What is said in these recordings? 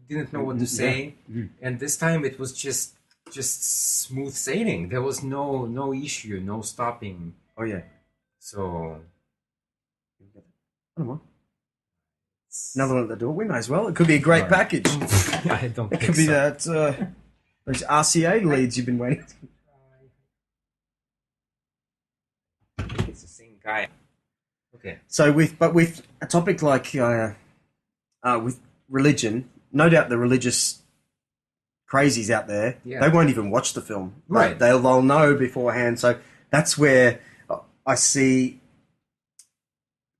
didn't know what to say, and this time it was just smooth sailing. There was no issue, no stopping. Oh yeah. So another one at the door. We may as well. It could be a great package. I don't. It could be that those RCA leads you've been waiting. I think it's the same guy. Okay. So with a topic like with religion, no doubt the religious crazies out there, they won't even watch the film. Right. They'll know beforehand. So that's where I see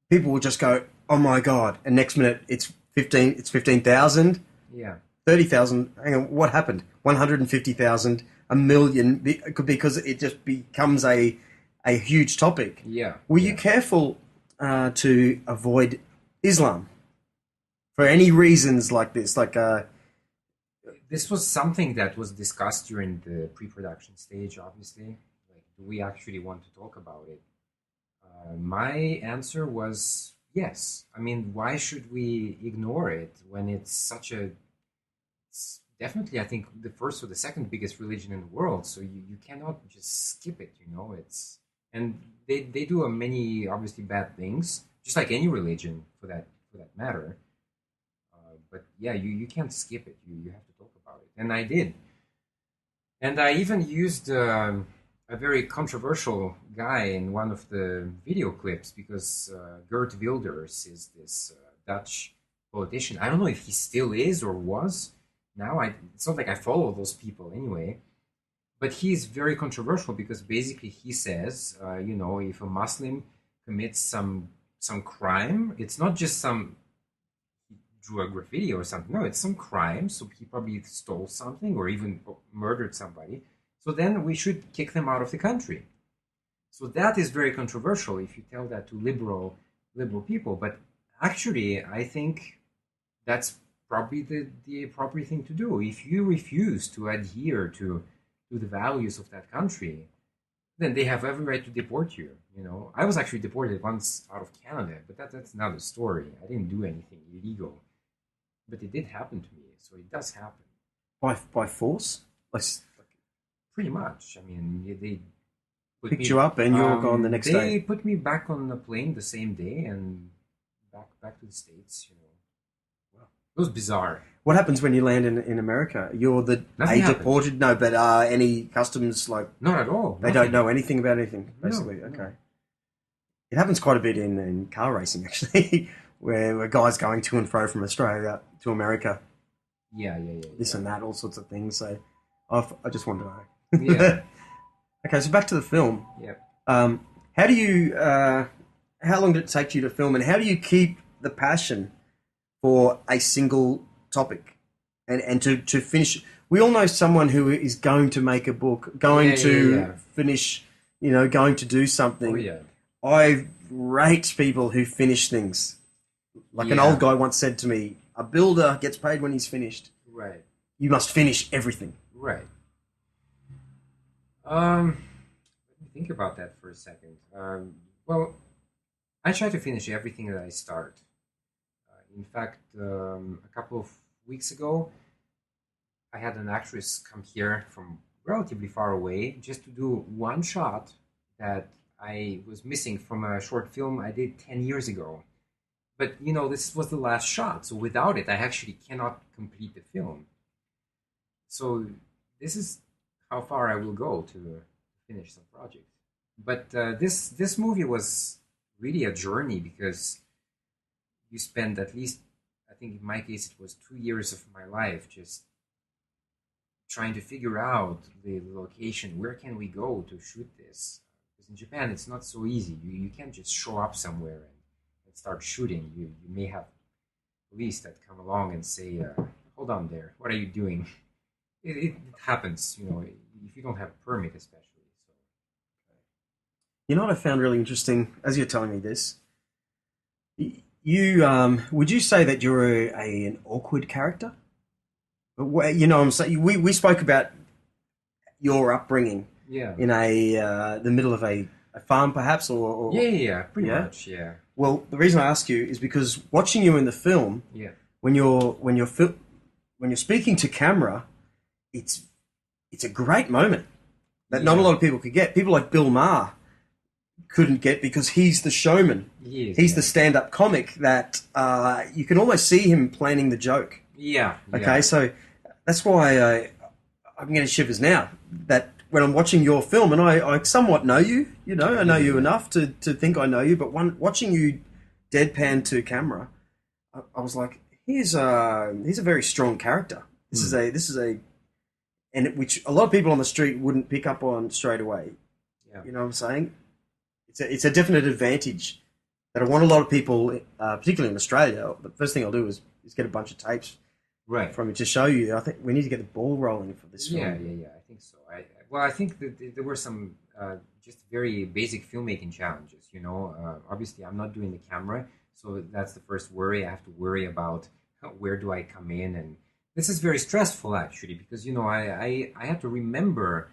people will just go, "Oh my god!" And next minute it's 15,000. Yeah. 30,000. Hang on, what happened? 150,000, a million, because it just becomes a huge topic. Yeah. Were you careful to avoid Islam for any reasons like this? This was something that was discussed during the pre-production stage, obviously. Like, do we actually want to talk about it? My answer was yes. I mean, why should we ignore it when it's such a... It's definitely, I think, the first or the second biggest religion in the world, so you cannot just skip it, you know? And they do many, obviously, bad things, just like any religion, for that matter. But yeah, you can't skip it. You have to talk about it. And I did. And I even used a very controversial guy in one of the video clips, because Geert Wilders is this Dutch politician. I don't know if he still is or was. Now, it's not like I follow those people anyway. But he's very controversial because basically he says, if a Muslim commits some crime, it's not just drew a graffiti or something. No, it's some crime. So he probably stole something or even murdered somebody. So then we should kick them out of the country. So that is very controversial if you tell that to liberal people. But actually, I think that's probably the appropriate thing to do. If you refuse to adhere to the values of that country, then they have every right to deport you. I was actually deported once out of Canada, but that's another story. I didn't do anything illegal. But it did happen to me, so it does happen. By force? Pretty much. I mean, they picked you up and you were gone the next day. They put me back on the plane the same day and back to the States. Wow, it was bizarre. What happens when you land in America? You're deported? No, but any customs not at all. They don't know anything about anything, basically. No, okay. It happens quite a bit in car racing, actually. Where guys going to and fro from Australia to America. Yeah. This and that, all sorts of things. So I just wanted to know. Yeah. Okay, so back to the film. Yeah. How long did it take you to film, and how do you keep the passion for a single topic and to finish? We all know someone who is going to make a book, to finish, going to do something. Oh, yeah. I rate people who finish things. Like an old guy once said to me, a builder gets paid when he's finished. Right. You must finish everything. Right. Let me think about that for a second. Well, I try to finish everything that I start. In fact, a couple of weeks ago, I had an actress come here from relatively far away just to do one shot that I was missing from a short film I did 10 years ago. But, this was the last shot. So without it, I actually cannot complete the film. So this is how far I will go to finish some project. But this movie was really a journey because you spend at least, I think in my case, it was 2 years of my life just trying to figure out the location. Where can we go to shoot this? Because in Japan, it's not so easy. You can't just show up somewhere and start shooting. You may have police that come along and say, hold on there, what are you doing? It happens, if you don't have a permit especially. So. You know what I found really interesting, as you're telling me this, you would you say that you're an awkward character? I'm saying, we spoke about your upbringing in the middle of a farm perhaps, or pretty much, yeah. Well, the reason I ask you is because watching you in the film, when you're when you're speaking to camera, it's a great moment that Yeah. not a lot of people could get. People like Bill Maher couldn't get because he's the showman. He's the stand-up comic that you can almost see him planning the joke. Yeah. Okay, so that's why I'm getting shivers now. That when I'm watching your film, and I somewhat know you, you know, I know you enough to think I know you, but watching you deadpan to camera, I was like, he's a very strong character. This is a and which a lot of people on the street wouldn't pick up on straight away. Yeah. You know what I'm saying? It's a definite advantage that I want a lot of people, particularly in Australia. The first thing I'll do is get a bunch of tapes from it to show you. I think we need to get the ball rolling for this film. Yeah. I think so. I think that there were some just very basic filmmaking challenges. You know, obviously I'm not doing the camera, so that's the first worry. I have to worry about where do I come in, and this is very stressful actually because you know I had to remember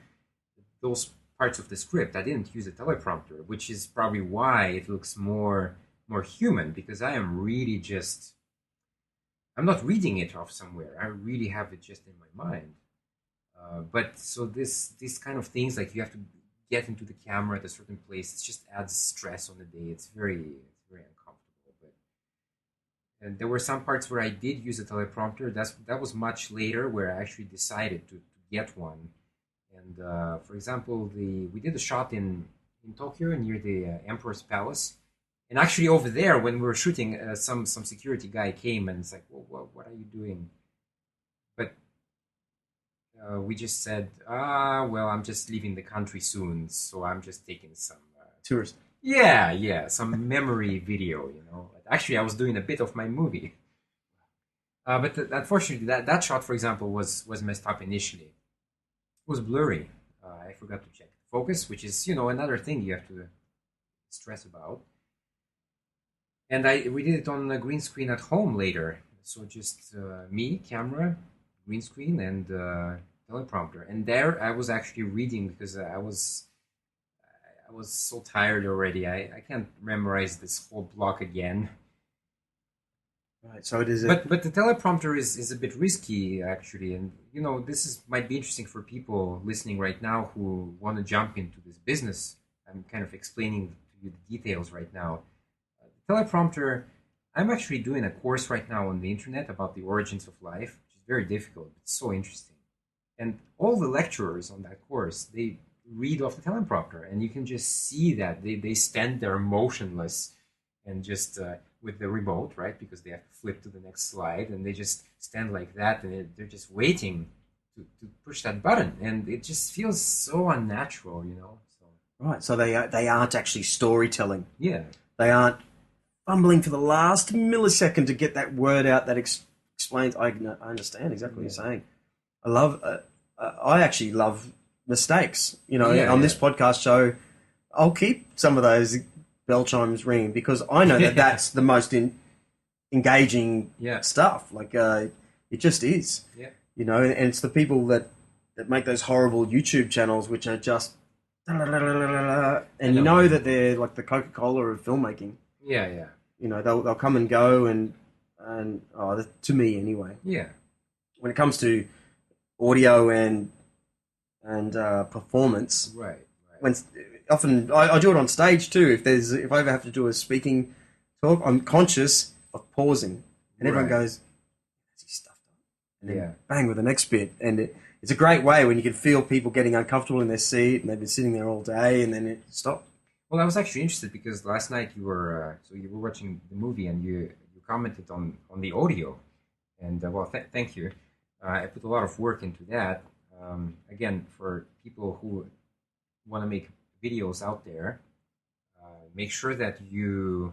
those parts of the script. I didn't use a teleprompter, which is probably why it looks more human because I am really just I'm not reading it off somewhere. I really have it just in my mind. But so these kind of things like you have to get into the camera at a certain place. It just adds stress on the day. It's very uncomfortable. But and there were some parts where I did use a teleprompter. That was much later where I actually decided to get one. And for example, we did a shot in Tokyo near the Emperor's Palace. And actually over there, when we were shooting, some security guy came and it's like, well, what are you doing? But we just said, well, I'm just leaving the country soon, so I'm just taking some... Tourist. Yeah, some memory video, you know. Actually, I was doing a bit of my movie. But unfortunately, that shot, for example, was messed up initially. It was blurry. I forgot to check focus, which is, you know, another thing you have to stress about. And we did it on a green screen at home later. So just me, camera, green screen, and teleprompter. And there I was actually reading because I was so tired already. I can't memorize this whole block again. Right, so it is. But the teleprompter is a bit risky actually, and you know this might be interesting for people listening right now who want to jump into this business. I'm kind of explaining to you the details right now. Teleprompter, I'm actually doing a course right now on the internet about the origins of life, which is very difficult. It's so interesting. And all the lecturers on that course, they read off the teleprompter, and you can just see that they stand there motionless and just with the remote, right? Because they have to flip to the next slide, and they just stand like that, and they're just waiting to push that button, and it just feels so unnatural, you know. So, right, so they aren't actually storytelling. Yeah. They aren't fumbling for the last millisecond to get that word out that explains. I understand exactly what you're saying. I actually love mistakes. You know, on this podcast show, I'll keep some of those bell chimes ringing because I know that that's the most engaging stuff. Like it just is. Yeah. You know, and it's the people that make those horrible YouTube channels which are just and you know that they're like the Coca-Cola of filmmaking. Yeah. You know, they'll come and go and to me anyway. Yeah. When it comes to audio and performance, right. When often I do it on stage too. If I ever have to do a speaking talk, I'm conscious of pausing, and everyone goes, "Has he stuffed up?" And then bang with the next bit, and it's a great way when you can feel people getting uncomfortable in their seat and they've been sitting there all day, and then it stops. Well, I was actually interested because last night you were watching the movie and you commented on the audio, and thank you. I put a lot of work into that. Again, for people who want to make videos out there, make sure that you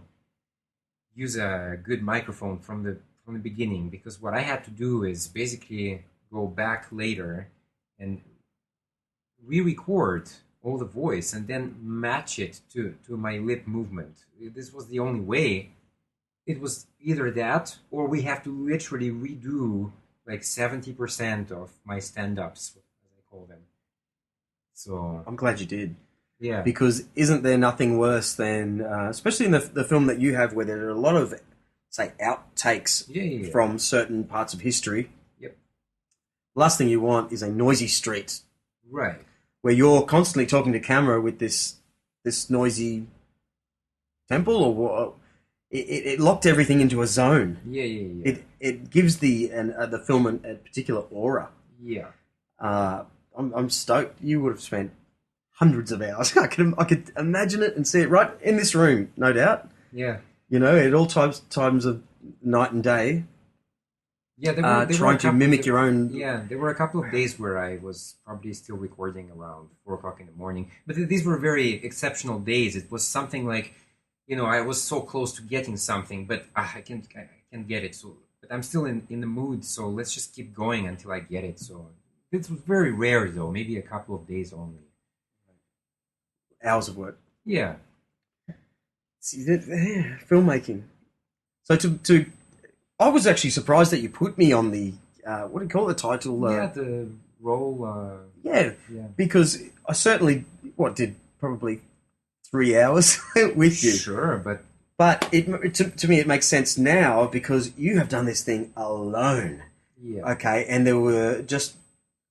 use a good microphone from the beginning, because what I had to do is basically go back later and re-record all the voice and then match it to my lip movement. This was the only way. It was either that or we have to literally redo like 70% of my stand-ups, as I call them. So I'm glad you did. Yeah. Because isn't there nothing worse than, especially in the film that you have where there are a lot of, say, outtakes from certain parts of history. Yep. last thing you want is a noisy street Right. where you're constantly talking to camera with this noisy temple, or what. It locked everything into a zone. Yeah, yeah, yeah. It gives the film a particular aura. Yeah. Uh, I'm stoked. You would have spent hundreds of hours. I could imagine it and see it right in this room, no doubt. Yeah. You know, at all times of night and day, Yeah, trying to mimic your own. Yeah, there were a couple of days where I was probably still recording around 4 o'clock in the morning. But these were very exceptional days. It was something like, I was so close to getting something, but I can't get it. So, but I'm still in the mood. So let's just keep going until I get it. So it was very rare though, maybe a couple of days only. Hours of work. Yeah. See, filmmaking. So I was actually surprised that you put me on the what do you call it, the title? Yeah, the role. Yeah, Yeah. because I certainly did probably 3 hours with you. Sure, but But to me, it makes sense now because you have done this thing alone. yeah. Okay, and there were just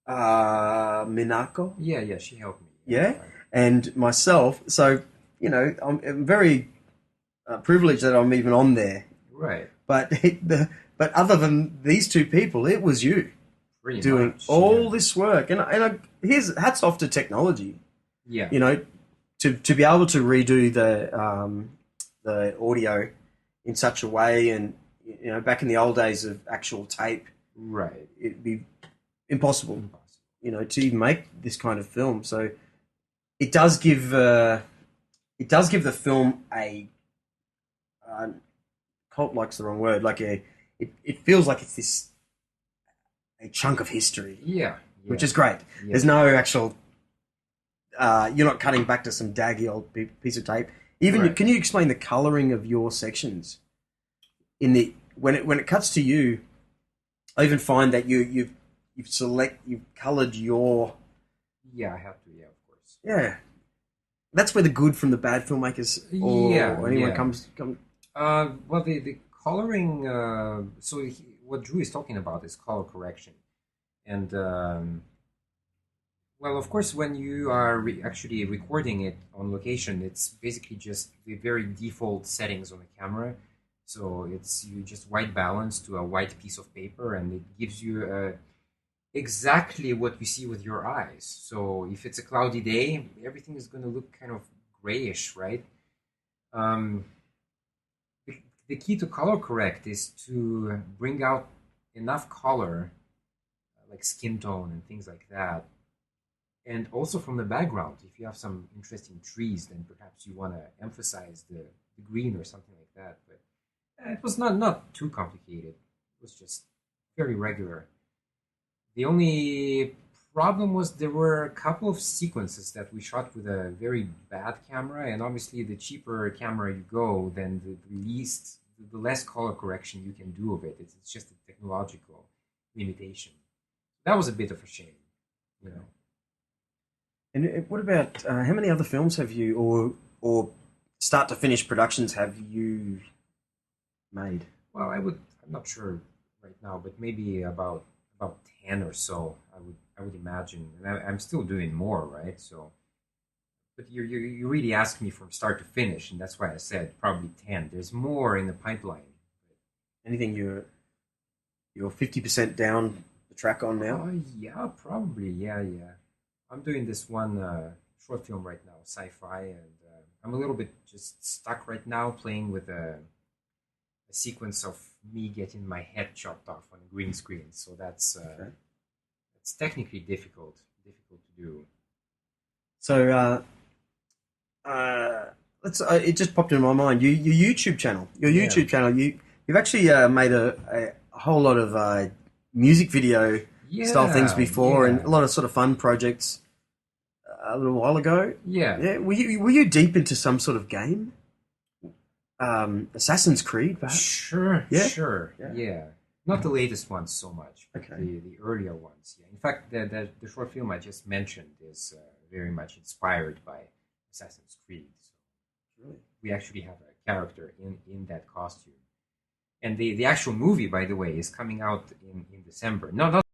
Minako, Yeah, she helped me. yeah, Right. and myself. So I'm very privileged that I'm even on there. Right. But but other than these two people, it was you Pretty doing much. all Yeah. this work. And here's hats off to technology. Yeah. To be able to redo the audio in such a way, and back in the old days of actual tape, Right. it'd be impossible. Impossible. To even make this kind of film. So it does give the film a cult like's the wrong word. Like it feels like it's a chunk of history, Yeah. which is great. Yeah. There's no actual. You're not cutting back to some daggy old piece of tape. Even Right. can you explain the coloring of your sections when it cuts to you? I even find that you've colored your. Yeah, I have to. Yeah, of course. Yeah, that's where the good from the bad filmmakers or anyone comes. Well, the coloring. What Drew is talking about is color correction, and well, of course, when you are actually recording it on location, it's basically just the very default settings on the camera. So you just white balance to a white piece of paper, and it gives you exactly what you see with your eyes. So if it's a cloudy day, everything is going to look kind of grayish, right? Um, the key to color correct is to bring out enough color, like skin tone and things like that. And also from the background, if you have some interesting trees, then perhaps you want to emphasize the green or something like that. But it was not too complicated. It was just very regular. The only problem was there were a couple of sequences that we shot with a very bad camera, and obviously the cheaper camera you go, then the less color correction you can do of it. It's just a technological limitation. That was a bit of a shame. And what about how many other films have you or start to finish productions have you made? Well, I'm not sure right now, but maybe about 10 or so. I would imagine, and I'm still doing more, right? So, but you really asked me from start to finish, and that's why I said probably 10. There's more in the pipeline. Anything you're 50% down the track on now? Yeah, probably. Yeah. I'm doing this one short film right now, sci-fi, and I'm a little bit just stuck right now playing with a sequence of me getting my head chopped off on a green screen. So that's technically difficult to do. So let's. It just popped into my mind. Your YouTube channel. You've actually made a whole lot of music video style things before, and a lot of sort of fun projects a little while ago. Yeah. Were you deep into some sort of game? Assassin's Creed, perhaps? Sure. Yeah? Sure. Yeah. Not the latest ones so much, but Okay. the earlier ones. Yeah. In fact, the short film I just mentioned is very much inspired by Assassin's Creed. So Really? we actually have a character in that costume. And the actual movie, by the way, is coming out in December. No, not